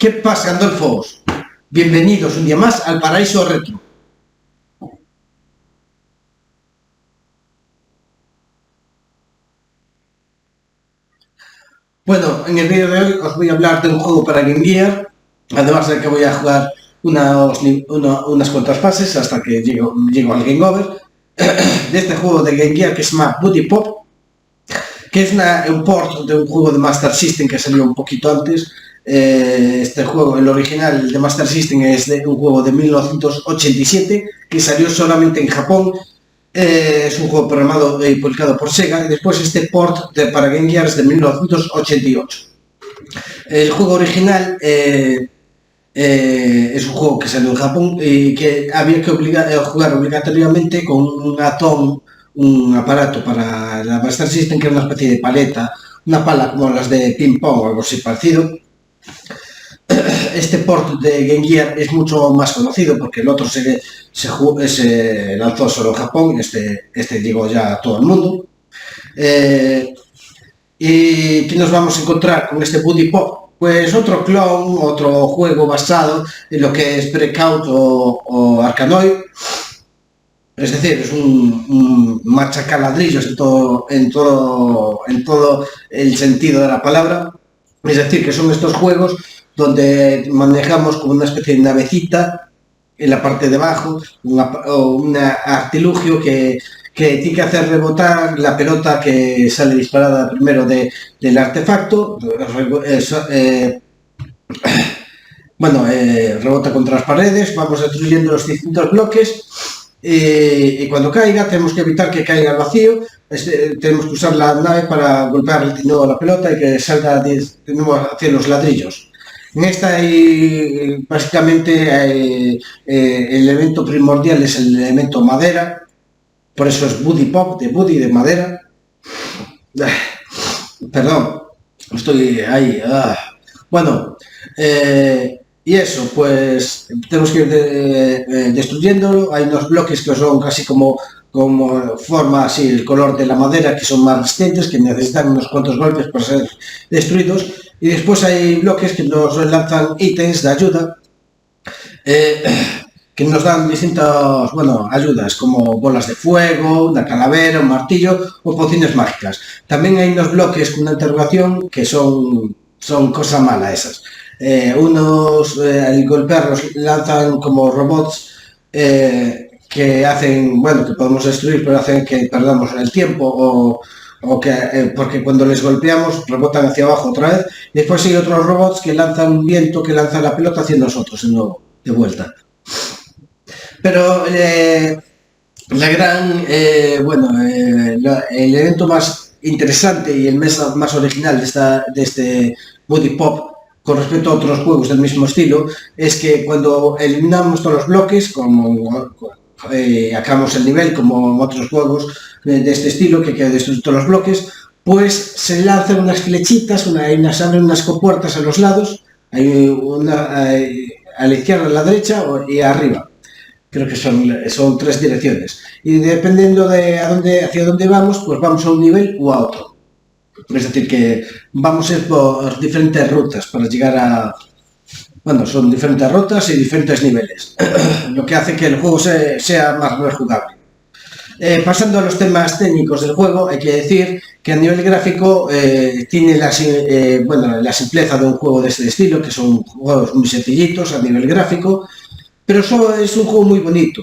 ¿Qué pasa, Gandolfos? Bienvenidos un día más al Paraíso Retro. Bueno, en el vídeo de hoy os voy a hablar de un juego para Game Gear, además de que voy a jugar unas cuantas fases hasta que llego al Game Over, de este juego de Game Gear que se llama Buddy Pop, que es un port de un juego de Master System que salió un poquito antes. Este juego, el original de Master System, es de un juego de 1987 que salió solamente en Japón. Es un juego programado y publicado por Sega, y después este port para Game Gear es de 1988. El juego original es un juego que salió en Japón y que había que jugar obligatoriamente con un aparato para la Master System, que era una especie de paleta, una pala como las de ping pong o algo así parecido. Este port de Game Gear es mucho más conocido porque el otro se lanzó solo en Japón, este llegó ya a todo el mundo. ¿Y qué nos vamos a encontrar con este Buddy Pop? Pues otro clon, otro juego basado en lo que es Breakout o Arkanoid. Es decir, es un machacaladrillos en todo el sentido de la palabra. Es decir, que son estos juegos donde manejamos como una especie de navecita en la parte de abajo, un artilugio que tiene que hacer rebotar la pelota que sale disparada primero del artefacto. Rebota contra las paredes, vamos destruyendo los distintos bloques. Y cuando caiga tenemos que evitar que caiga al vacío. Tenemos que usar la nave para golpear de nuevo la pelota y que salga de nuevo hacia los ladrillos. En esta hay básicamente el elemento primordial es el elemento madera, por eso es Buddy Pop, de Buddy, de madera. Perdón, estoy ahí. Bueno, y eso, pues tenemos que ir destruyéndolo. Hay unos bloques que son casi como forma así el color de la madera, que son más resistentes, que necesitan unos cuantos golpes para ser destruidos. Y después hay bloques que nos lanzan ítems de ayuda, que nos dan distintas ayudas, como bolas de fuego, una calavera, un martillo o pociones mágicas. También hay unos bloques con una interrogación que son cosas malas esas. Al golpearlos lanzan como robots que hacen, que podemos destruir, pero hacen que perdamos el tiempo porque cuando les golpeamos rebotan hacia abajo otra vez. Y después hay otros robots que lanzan un viento que lanza la pelota hacia nosotros de nuevo, de vuelta. Pero el evento más interesante y el más original de este Buddy Pop con respecto a otros juegos del mismo estilo es que cuando eliminamos todos los bloques, acabamos el nivel como en otros juegos de este estilo que queda destruir todos los bloques, pues se lanzan unas flechitas, salen unas compuertas a los lados, hay una a la izquierda, a la derecha y arriba. Creo que son tres direcciones. Y dependiendo de hacia dónde vamos, pues vamos a un nivel u a otro. Es decir, que vamos a ir por diferentes rutas para llegar a... son diferentes rutas y diferentes niveles, lo que hace que el juego sea más rejugable. Pasando a los temas técnicos del juego, hay que decir que a nivel gráfico tiene la simpleza de un juego de este estilo, que son juegos muy sencillitos a nivel gráfico, pero es un juego muy bonito,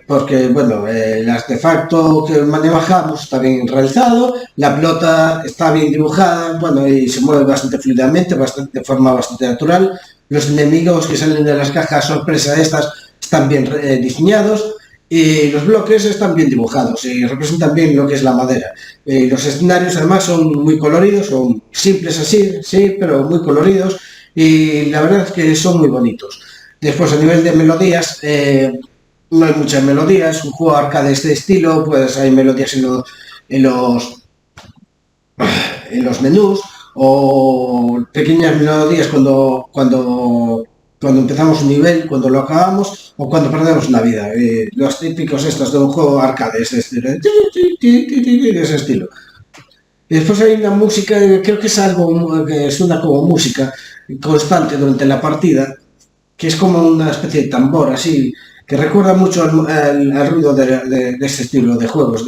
porque el artefacto que manejamos está bien realizado, la pelota está bien dibujada, y se mueve bastante fluidamente, de forma bastante natural. Los enemigos que salen de las cajas sorpresa estas están bien diseñados y los bloques están bien dibujados y representan bien lo que es la madera. Los escenarios además son muy coloridos, son simples así, sí, pero muy coloridos, y la verdad es que son muy bonitos. Después, a nivel de melodías, no hay muchas melodías. Un juego arcade de este estilo, pues hay melodías en los menús, o pequeñas melodías cuando empezamos un nivel, cuando lo acabamos o cuando perdemos una vida. Los típicos estos de un juego arcade, de ese estilo. Y después hay una música, creo que es algo que suena como música constante durante la partida, que es como una especie de tambor así, que recuerda mucho al ruido de este estilo de juegos,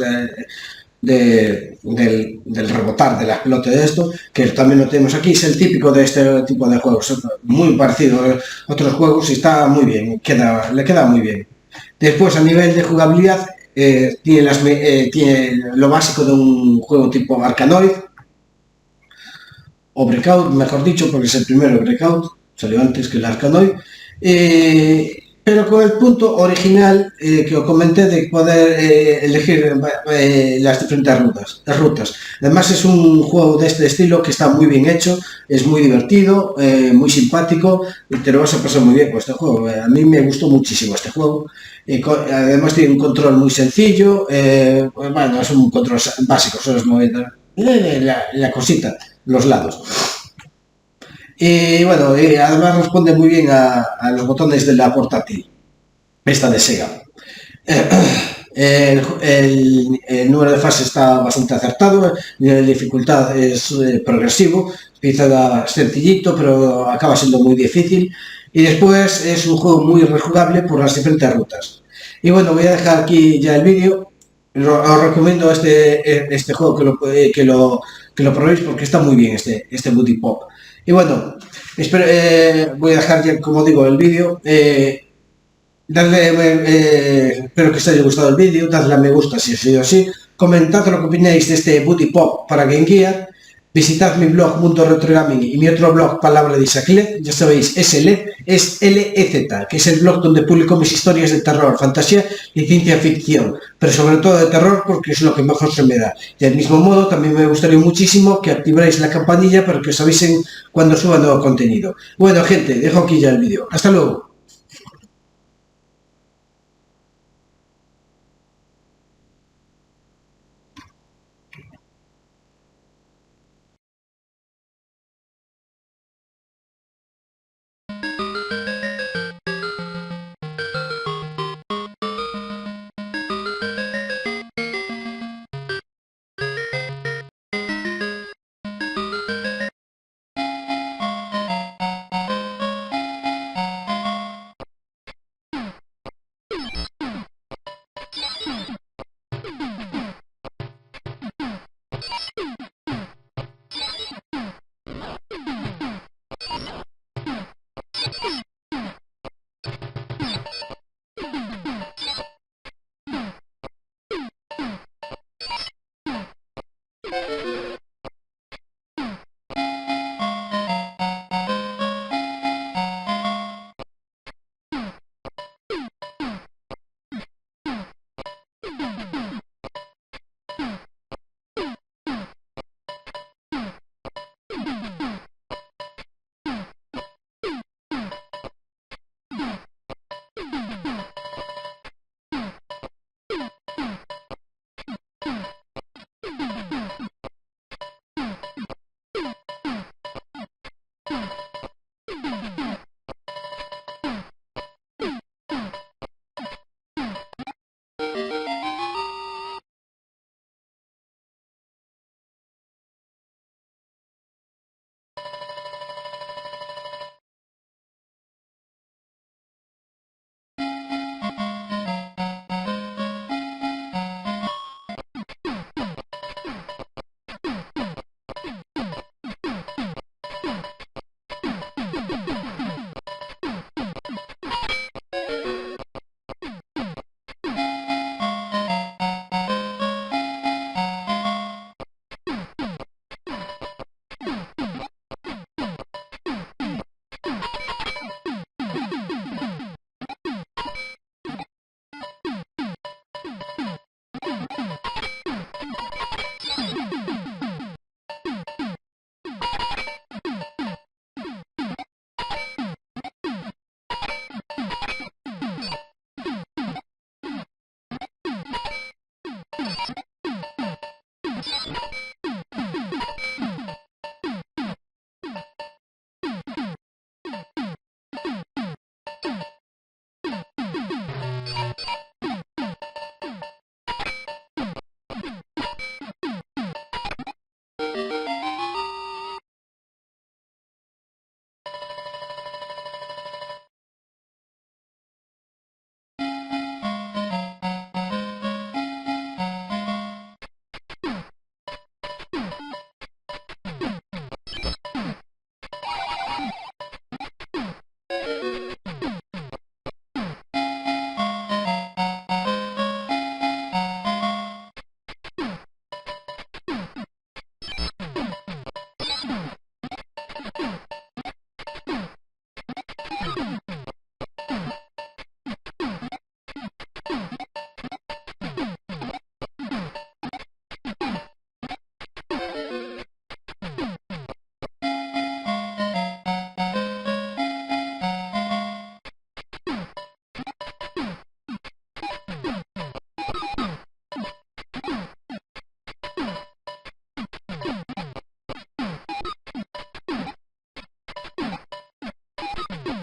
del rebotar de la pelota de esto, que también lo tenemos aquí, es el típico de este tipo de juegos, muy parecido a otros juegos y está muy bien, le queda muy bien. Después, a nivel de jugabilidad, tiene lo básico de un juego tipo Arkanoid, o Breakout, mejor dicho, porque es el primero Breakout, salió antes que el Arkanoid, pero con el punto original que os comenté de poder elegir las diferentes rutas. Además es un juego de este estilo que está muy bien hecho, es muy divertido, muy simpático, y te lo vas a pasar muy bien con este juego. A mí me gustó muchísimo este juego. Además tiene un control muy sencillo, bueno, es un control básico, solo es mover la cosita, los lados. Y bueno, además responde muy bien a los botones de la portátil, esta de Sega. El número de fases está bastante acertado, la dificultad es progresivo, empieza sencillito, pero acaba siendo muy difícil. Y después es un juego muy rejugable por las diferentes rutas. Y bueno, voy a dejar aquí ya el vídeo. Os recomiendo este juego que lo probéis porque está muy bien este Booty Pop. Y bueno, voy a dejar ya, como digo, el vídeo. Espero que os haya gustado el vídeo, dadle a me gusta si ha sido así, comentad lo que opináis de este Booty Pop para Game Gear, visitad mi blog Mundo Retro Gaming y mi otro blog Palabra de Isaac, ya sabéis, es LEZ, que es el blog donde publico mis historias de terror, fantasía y ciencia ficción, pero sobre todo de terror porque es lo que mejor se me da. Y del mismo modo también me gustaría muchísimo que activarais la campanilla para que os avisen cuando suba nuevo contenido. Bueno gente, dejo aquí ya el vídeo, hasta luego.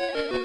Bye.